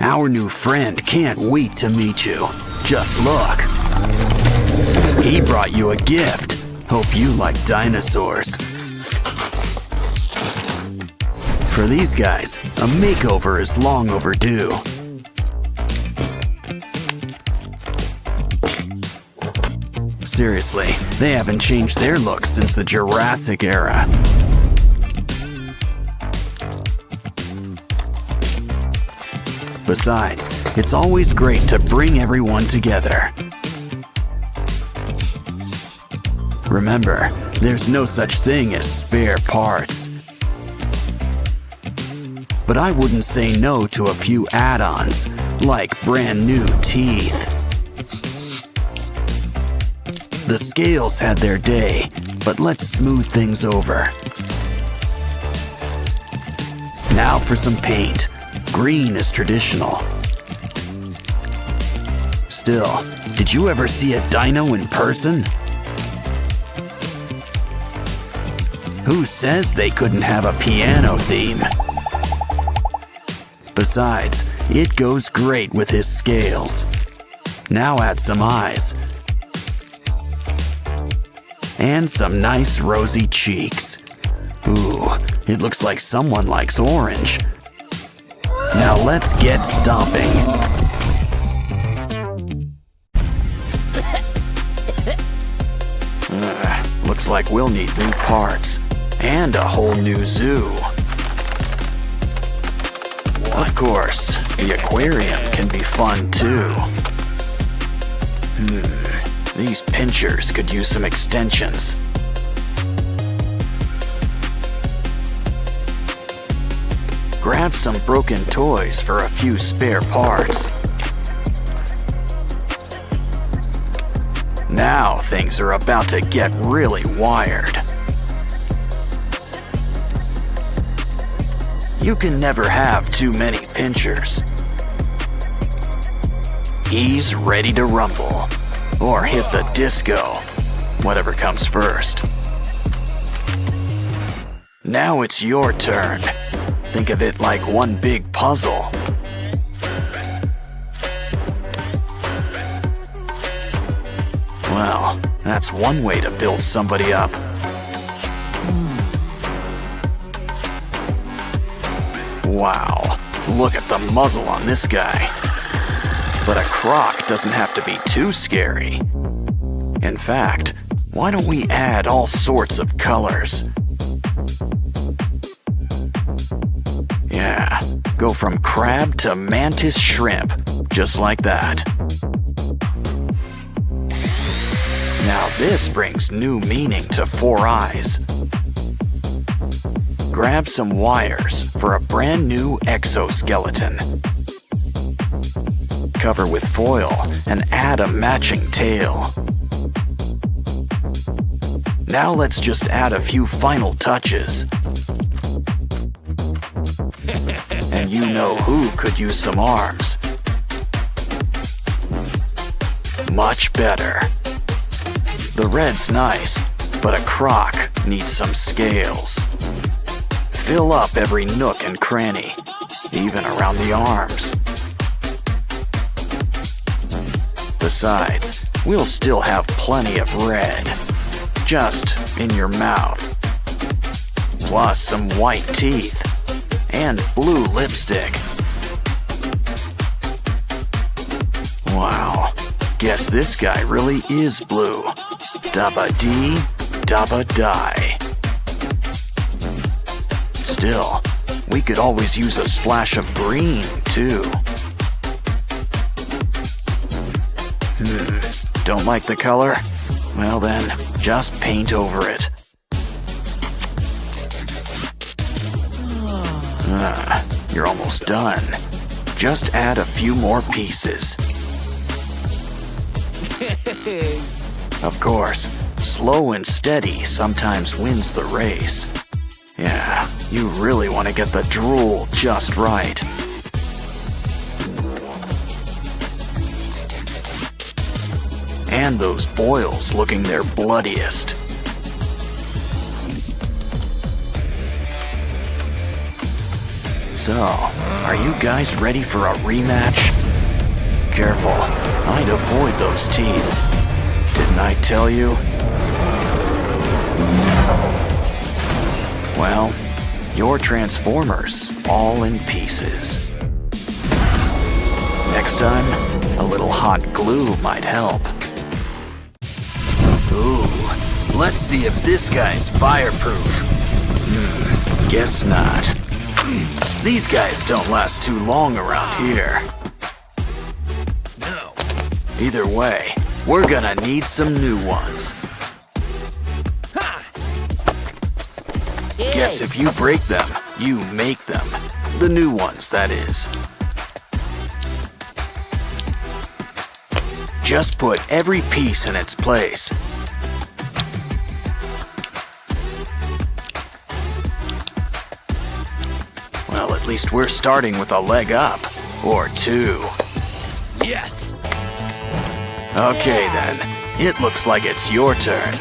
Our new friend can't wait to meet you. Just look. He brought you a gift. Hope you like dinosaurs. For these guys, a makeover is long overdue. Seriously, they haven't changed their looks since the Jurassic era. Besides, it's always great to bring everyone together. Remember, there's no such thing as spare parts. But I wouldn't say no to a few add-ons, like brand new teeth. The scales had their day, but let's smooth things over. Now for some paint. Green is traditional. Still, did you ever see a dino in person? Who says they couldn't have a piano theme? Besides, it goes great with his scales. Now add some eyes. And some nice rosy cheeks. Ooh, it looks like someone likes orange. Now let's get stomping. Looks like we'll need new parts. And a whole new zoo. Of course, the aquarium can be fun too. These pinchers could use some extensions. Grab some broken toys for a few spare parts. Now things are about to get really wired. You can never have too many pinchers. He's ready to rumble, or hit the disco, whatever comes first. Now it's your turn. Think of it like one big puzzle. Well, that's one way to build somebody up. Wow, look at the muzzle on this guy. But a croc doesn't have to be too scary. In fact, why don't we add all sorts of colors? Yeah, go from crab to mantis shrimp, just like that. Now this brings new meaning to four eyes. Grab some wires for a brand new exoskeleton. Cover with foil and add a matching tail. Now let's just add a few final touches. And you know who could use some arms. Much better. The red's nice, but a croc needs some scales. Fill up every nook and cranny, even around the arms. Besides, we'll still have plenty of red, just in your mouth. Plus some white teeth and blue lipstick. Wow, guess this guy really is blue. Dabba dee, dabba die. Still, we could always use a splash of green, too. Don't like the color? Well then, just paint over it. You're almost done. Just add a few more pieces. Of course, slow and steady sometimes wins the race. Yeah, you really want to get the drool just right. And those boils looking their bloodiest. So, are you guys ready for a rematch? Careful, I'd avoid those teeth. Didn't I tell you? Well, your Transformers all in pieces. Next time, a little hot glue might help. Ooh, let's see if this guy's fireproof. Guess not. These guys don't last too long around here. No. Either way, we're gonna need some new ones. Guess if you break them, you make them. The new ones, that is. Just put every piece in its place. Well, at least we're starting with a leg up. Or two. Yes! Okay then, it looks like it's your turn.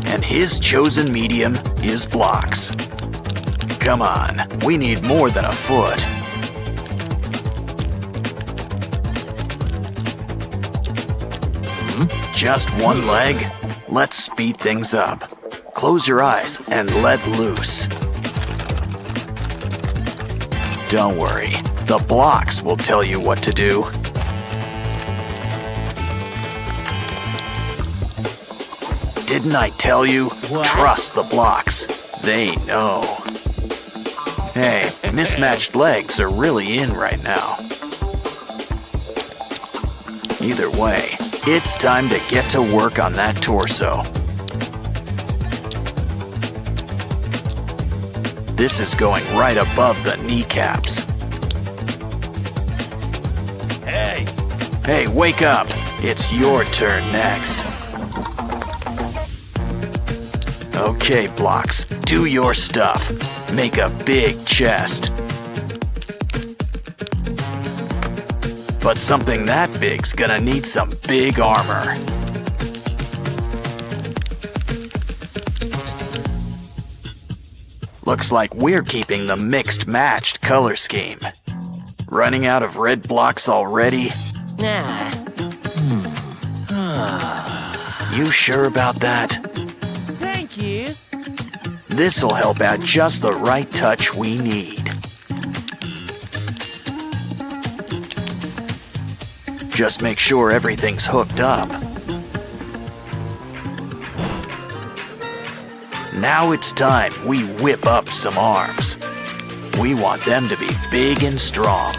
And his chosen medium is blocks. Come on, we need more than a foot. Just one leg? Let's speed things up. Close your eyes and let loose. Don't worry, the blocks will tell you what to do. Didn't I tell you? What? Trust the blocks. They know. Hey, mismatched legs are really in right now. Either way, it's time to get to work on that torso. This is going right above the kneecaps. Hey! Hey, wake up! It's your turn next. Okay, blocks, do your stuff. Make a big chest. But something that big's gonna need some big armor. Looks like we're keeping the mixed matched color scheme. Running out of red blocks already? Nah. You sure about that? Thank you. This'll help out just the right touch we need. Just make sure everything's hooked up. Now it's time we whip up some arms. We want them to be big and strong.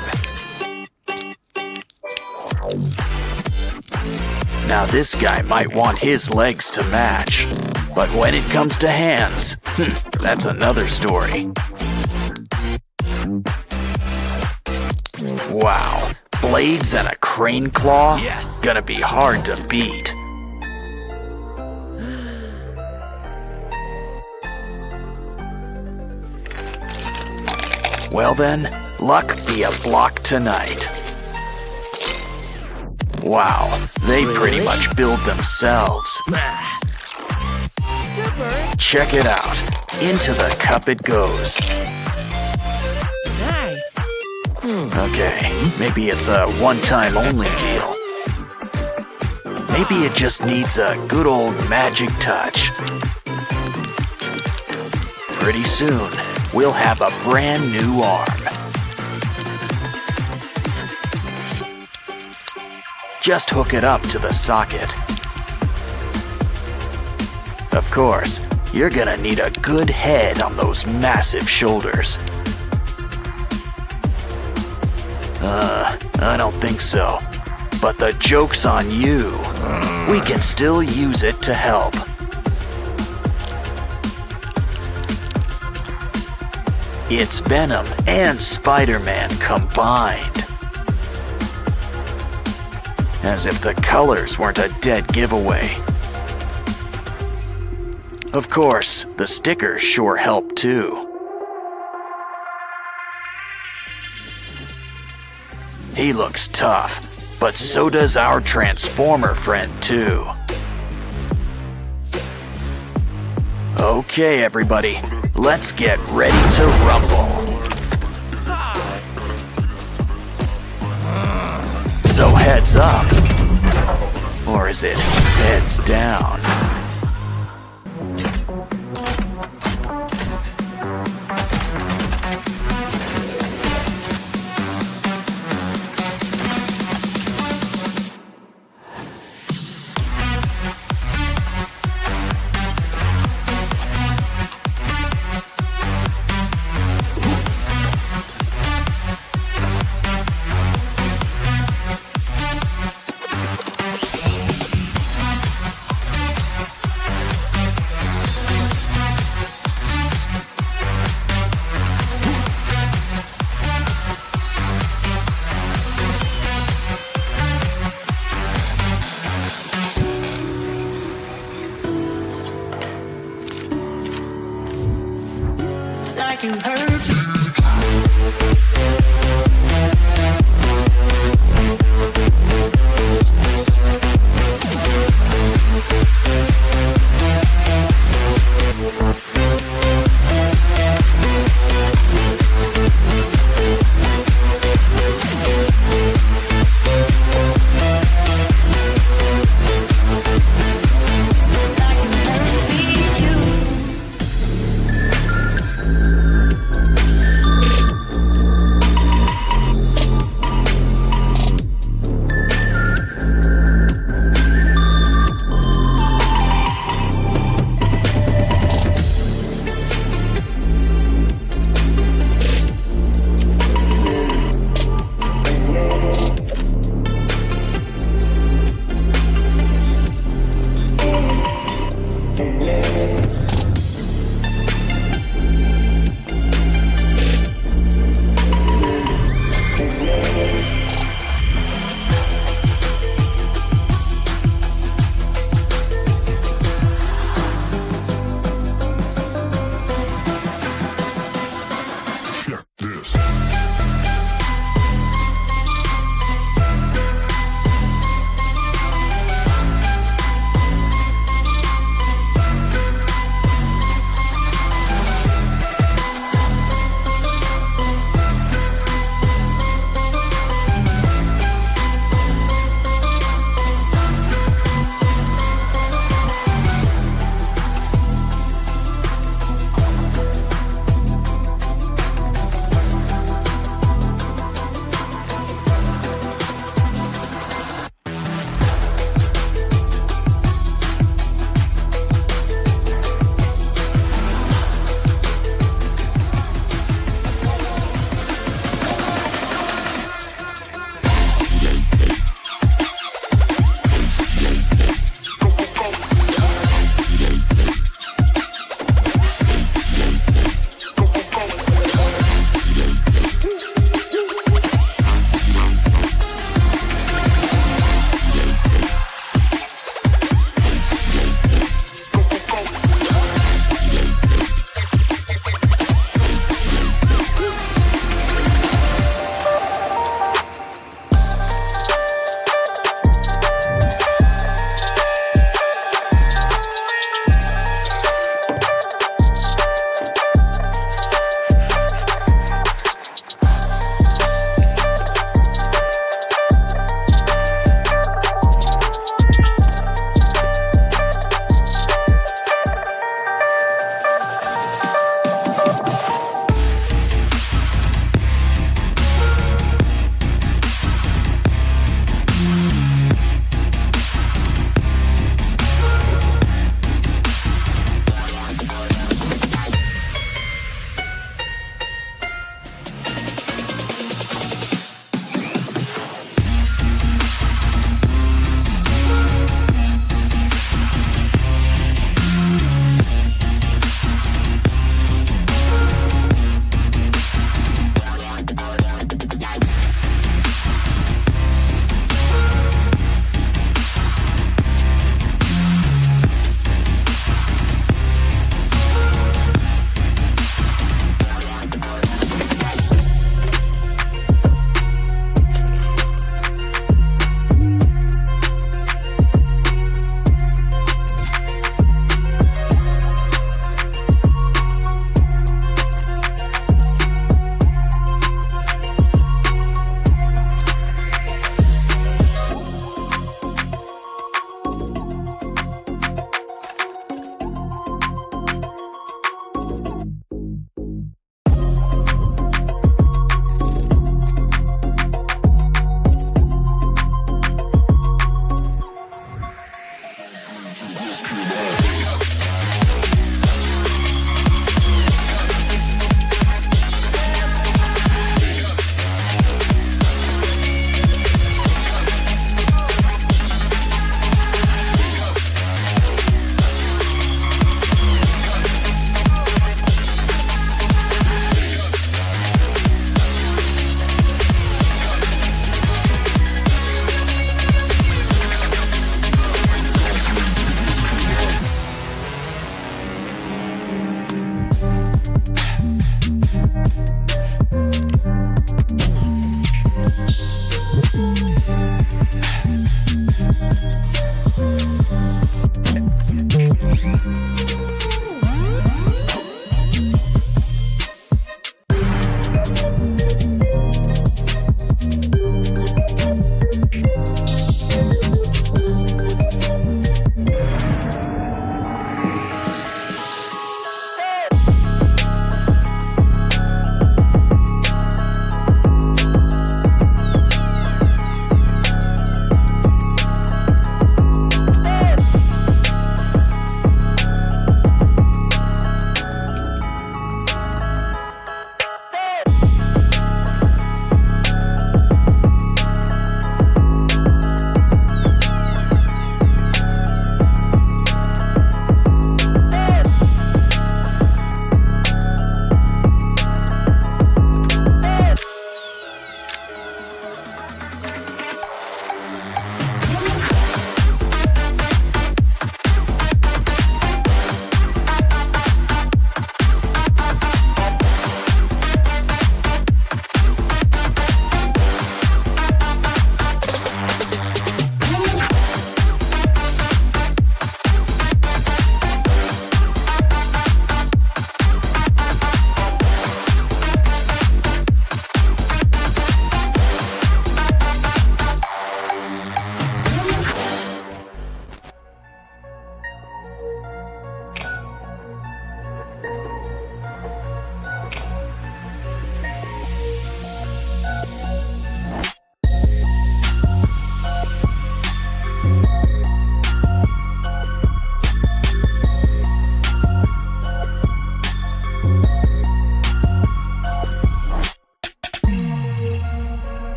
Now this guy might want his legs to match, but when it comes to hands, that's another story. Wow, blades and a crane claw? Yes. Gonna be hard to beat. Well then, luck be a block tonight. Wow, they pretty much build themselves. Super! Check it out. Into the cup it goes. Nice! Okay, maybe it's a one-time only deal. Maybe it just needs a good old magic touch. Pretty soon, we'll have a brand new arm. Just hook it up to the socket. Of course, you're gonna need a good head on those massive shoulders. I don't think so. But the joke's on you. We can still use it to help. It's Venom and Spider-Man combined. As if the colors weren't a dead giveaway. Of course, the stickers sure help too. He looks tough, but so does our Transformer friend too. Okay, everybody, let's get ready to rumble. heads up? Or is it heads down?